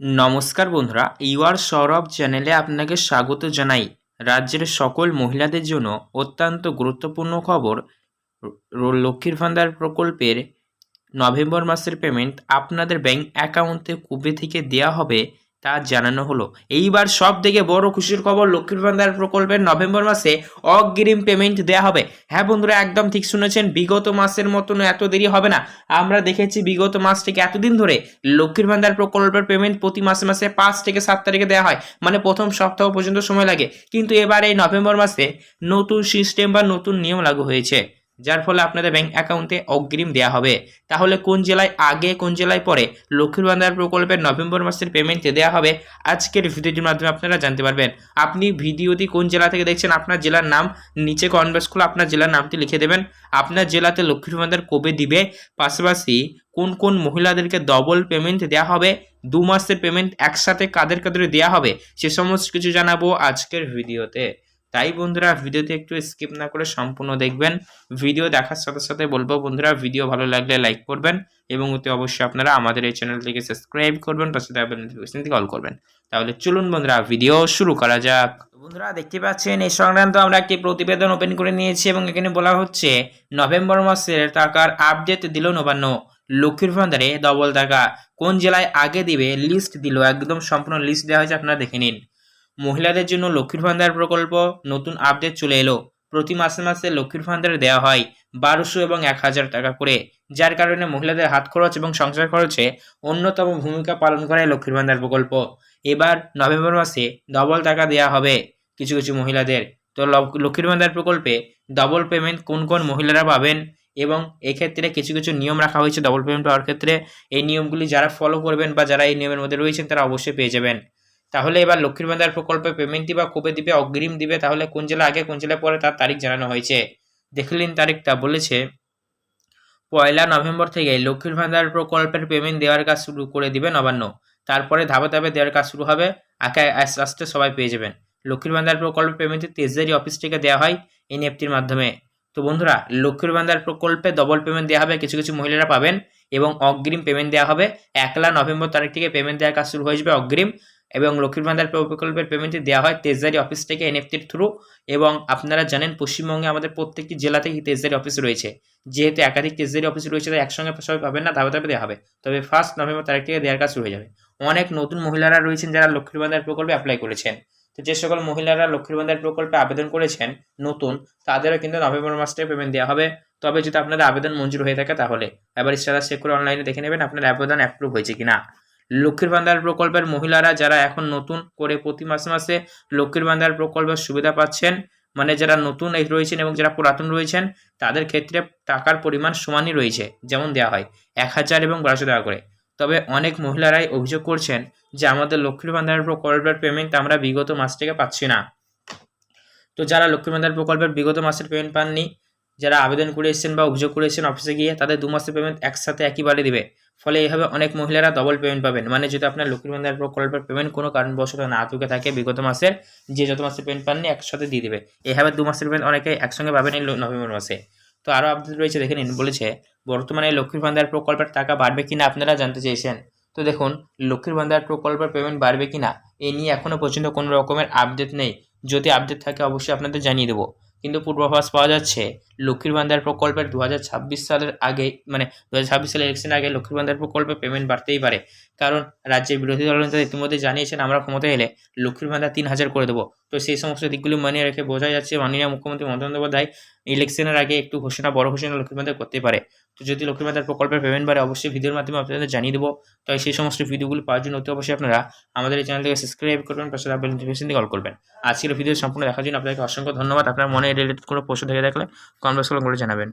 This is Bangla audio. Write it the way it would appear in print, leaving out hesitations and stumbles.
নমস্কার বন্ধুরা, ইউআর সৌরভ চ্যানেলে আপনাকে স্বাগত জানাই। রাজ্যের সকল মহিলাদের জন্য অত্যন্ত গুরুত্বপূর্ণ খবর। লক্ষ্মীর ভান্ডার প্রকল্পের নভেম্বর মাসের পেমেন্ট আপনাদের ব্যাংক অ্যাকাউন্টে কবে থেকে দেওয়া হবে তা জানানো হলো। এইবার সব থেকে বড় খুশির খবর, লক্ষ্মীর ভান্ডার প্রকল্পের নভেম্বর মাসে অগ্রিম পেমেন্ট দেওয়া হবে। হ্যাঁ বন্ধুরা, একদম ঠিক শুনেছেন, বিগত মাসের মতন এত দেরি হবে না। আমরা দেখেছি বিগত মাস থেকে এতদিন ধরে লক্ষ্মীর ভান্ডার প্রকল্পের পেমেন্ট প্রতি মাসে মাসে 5 থেকে 7 তারিখে দেওয়া হয়, মানে প্রথম সপ্তাহ পর্যন্ত সময় লাগে। কিন্তু এবার এই নভেম্বর মাসে নতুন সিস্টেম বা নতুন নিয়ম লাগু হয়েছে, যার ফলে আপনাদের ব্যাংক অ্যাকাউন্টে অগ্রিম দেওয়া হবে। তাহলে কোন জেলায় আগে কোন জেলায় পরে লক্ষ্মীর ভান্ডার প্রকল্পের নভেম্বর মাসের পেমেন্ট দেওয়া হবে আজকের ভিডিওটির মাধ্যমে আপনারা জানতে পারবেন। আপনি ভিডিওটি কোন জেলা থেকে দেখছেন, আপনার জেলার নাম নিচে কমেন্ট বক্স খুলে আপনার জেলার নামটি লিখে দেবেন। আপনার জেলাতে লক্ষ্মীর ভান্ডার কবে দিবে, পাশাপাশি কোন কোন মহিলাদেরকে ডবল পেমেন্ট দেওয়া হবে, 2 মাসের পেমেন্ট একসাথে কাদের কাদের দেওয়া হবে, সে সমস্ত কিছু জানাবো আজকের ভিডিওতে। তাই বন্ধুরা, ভিডিওতে একটু স্কিপ না করে সম্পূর্ণ দেখবেন। ভিডিও দেখার সাথে সাথে বলবো বন্ধুরা, ভিডিও ভালো লাগলে লাইক করবেন এবং অতি অবশ্যই আপনারা আমাদের এই চ্যানেলটিকে সাবস্ক্রাইব করবেন, পাশে থাকা নোটিফিকেশনটি অল করবেন। তাহলে চলুন বন্ধুরা, ভিডিও শুরু করা যাক। বন্ধুরা দেখতে পাচ্ছেন, এই সংক্রান্ত আমরা একটি প্রতিবেদন ওপেন করে নিয়েছি এবং এখানে বলা হচ্ছে নভেম্বর মাসের টাকার আপডেট দিল নবান্ন। লক্ষ্মীর ভান্ডারে ডবল টাকা কোন জেলায় আগে দিবে লিস্ট দিল, একদম সম্পূর্ণ লিস্ট দেওয়া হয়েছে, আপনারা দেখে নিন। মহিলাদের জন্য লক্ষ্মীর ভান্ডার প্রকল্প নতুন আপডেট চলে এলো। প্রতি মাসে মাসে লক্ষ্মীর ভান্ডার দেওয়া হয় 1200 এবং 1000 টাকা করে, যার কারণে মহিলাদের হাত খরচ এবং সংসার খরচে অন্যতম ভূমিকা পালন করে লক্ষ্মীর ভান্ডার প্রকল্প। এবার নভেম্বর মাসে ডবল টাকা দেওয়া হবে কিছু কিছু মহিলাদের। তো লক্ষ্মীর ভান্ডার প্রকল্পে ডবল পেমেন্ট কোন কোন মহিলারা পাবেন, এবং এক্ষেত্রে কিছু কিছু নিয়ম রাখা হয়েছে ডবল পেমেন্ট পাওয়ার ক্ষেত্রে। এই নিয়মগুলি যারা ফলো করবেন বা যারা এই নিয়মের মধ্যে রয়েছেন তারা অবশ্যই পেয়ে যাবেন। তাহলে এবার লক্ষ্মীর ভান্ডার প্রকল্পে পেমেন্টটি বা কবে দিবে, অগ্রিম দিবে, তাহলে কোন জেলা আগে কোন জেলা পরে তার তারিখ জানানো হয়েছে। দেখলেন তারিখটা, বলেছে 1 নভেম্বর থেকে লক্ষ্মীর ভান্ডার প্রকল্পের পেমেন্ট দেওয়ার কাজ শুরু করে দিবে নবান্ন। তারপরে ধাপে ধাপে দেওয়ার কাজ শুরু হবে, আস্তে আস্তে সবাই পেয়ে যাবেন। লক্ষ্মীর ভান্ডার প্রকল্পের পেমেন্ট তেজদারি অফিস থেকে দেওয়া হয় এনএফটির মাধ্যমে। তো বন্ধুরা, লক্ষ্মীর ভান্ডার প্রকল্পে ডবল পেমেন্ট দেওয়া হবে, কিছু কিছু মহিলারা পাবেন, এবং অগ্রিম পেমেন্ট দেওয়া হবে। 1 নভেম্বর তারিখ থেকে পেমেন্ট দেওয়ার কাজ শুরু হয়ে যাবে অগ্রিম, এবং লক্ষ্মীর ভান্ডার প্রকল্পের পেমেন্টটি দেওয়া হয় তেজদারি অফিস থেকে এনএফটির থ্রু। এবং আপনারা জানেন পশ্চিমবঙ্গে আমাদের প্রত্যেকটি জেলাতেই তেজদারি অফিস রয়েছে। যেহেতু একাধিক তেজদারি অফিস রয়েছে তাই একসঙ্গে সবাই পাবেন না, ধাপে ধাপে দেওয়া হবে। তবে 1 নভেম্বর তারিখ থেকে দেওয়ার কাজ শুরু হয়ে যাবে। অনেক নতুন মহিলারা রয়েছেন যারা লক্ষ্মীর ভান্ডার প্রকল্পে অ্যাপ্লাই করেছেন। তো যে সকল মহিলারা লক্ষ্মীর ভান্ডার প্রকল্পে আবেদন করেছেন নতুন, তাদেরও কিন্তু নভেম্বর মাস থেকে পেমেন্ট দেওয়া হবে। তবে যদি আপনাদের আবেদন মঞ্জুর হয়ে থাকে তাহলে এবার স্ট্যাটাস চেক করে অনলাইনে দেখে নেবেন আপনার আবেদন অ্যাপ্রুভ হয়েছে কিনা। লক্ষ্মীর ভান্ডার প্রকল্পের মহিলারা যারা এখন নতুন করে প্রতি মাসে মাসে লক্ষ্মীর ভান্ডার প্রকল্পের সুবিধা পাচ্ছেন, মানে যারা নতুন রয়েছেন এবং যারা পুরাতন রয়েছেন, তাদের ক্ষেত্রে টাকার পরিমাণ সমানই রয়েছে, যেমন দেওয়া হয় 1000 এবং 1200 টাকা করে। তবে অনেক মহিলারাই অভিযোগ করছেন যে আমাদের লক্ষ্মীর ভান্ডার প্রকল্পের পেমেন্ট আমরা বিগত মাস থেকে পাচ্ছি না। তো যারা লক্ষ্মীর ভান্ডার প্রকল্পের বিগত মাসের পেমেন্ট পাননি, যারা আবেদন করে এসেছেন বা অভিযোগ করে এসেছেন অফিসে গিয়ে, তাদের 2 মাসের পেমেন্ট একসাথে একইবারে দিবে। ফলে এইভাবে অনেক মহিলারা ডবল পেমেন্ট পাবেন। মানে যদি আপনার লক্ষ্মীর ভান্ডার প্রকল্পের পেমেন্ট কোনো কারণবশত না ঢুকে থাকে বিগত মাসের, যে যত মাসের পেমেন্ট পাননি একসাথে দিয়ে দেবে। এইভাবে 2 মাসের পেমেন্ট অনেকে একসঙ্গে পাবেন এই নভেম্বর মাসে। তো আরও আপডেট রয়েছে, দেখে নিন। বলেছে বর্তমানে লক্ষ্মীর ভান্ডার প্রকল্পের টাকা বাড়বে কিনা আপনারা জানতে চেয়েছেন। তো দেখুন, লক্ষ্মীর ভান্ডার প্রকল্পের পেমেন্ট বাড়বে কিনা এ নিয়ে এখনও পর্যন্ত কোনো রকমের আপডেট নেই। যদি আপডেট থাকে অবশ্যই আপনাদের জানিয়ে দেবো। কিন্তু পূর্বাভাস পাওয়া যাচ্ছে লক্ষ্মীর ভান্ডার প্রকল্পের 2026 সালের আগে, মানে 2026 সালের ইলেকশনের আগে লক্ষ্মীর ভান্ডার প্রকল্পে পেমেন্ট বাড়তেই পারে। কারণ রাজ্যের বিরোধী দলনেতা ইতিমধ্যে জানিয়েছেন আমরা ক্ষমতায় এলে লক্ষ্মীর ভান্ডার 3000 করে দেবো। তো সেই সমস্ত দিকগুলি মানিয়ে রেখে বোঝা যাচ্ছে মাননীয় মুখ্যমন্ত্রী মমতা বন্দ্যোপাধ্যায় ইলেকশনের আগে একটু বড় ঘোষণা লক্ষ্মীর ভান্ডার করতে পারে। তো যদি লক্ষ্মীর ভান্ডার প্রকল্পের পেমেন্ট বাড়ে অবশ্যই ভিডিওর মাধ্যমে আপনাদের জানিয়ে দেবো। তাই সেই সমস্ত ভিডিওগুলি পাওয়ার জন্য অতি অবশ্যই আপনারা আমাদের এই চ্যানেলটিকে সাবস্ক্রাইব করবেন, পাশে বেল নোটিফিকেশন দিয়ে অল করবেন। আজকের ভিডিও সম্পূর্ণ দেখার জন্য আপনাকে অসংখ্য ধন্যবাদ। আপনার মনে রিলেটেড কোনো প্রশ্ন থেকে থাকলে কমেন্ট বক্সে করে জানাবেন।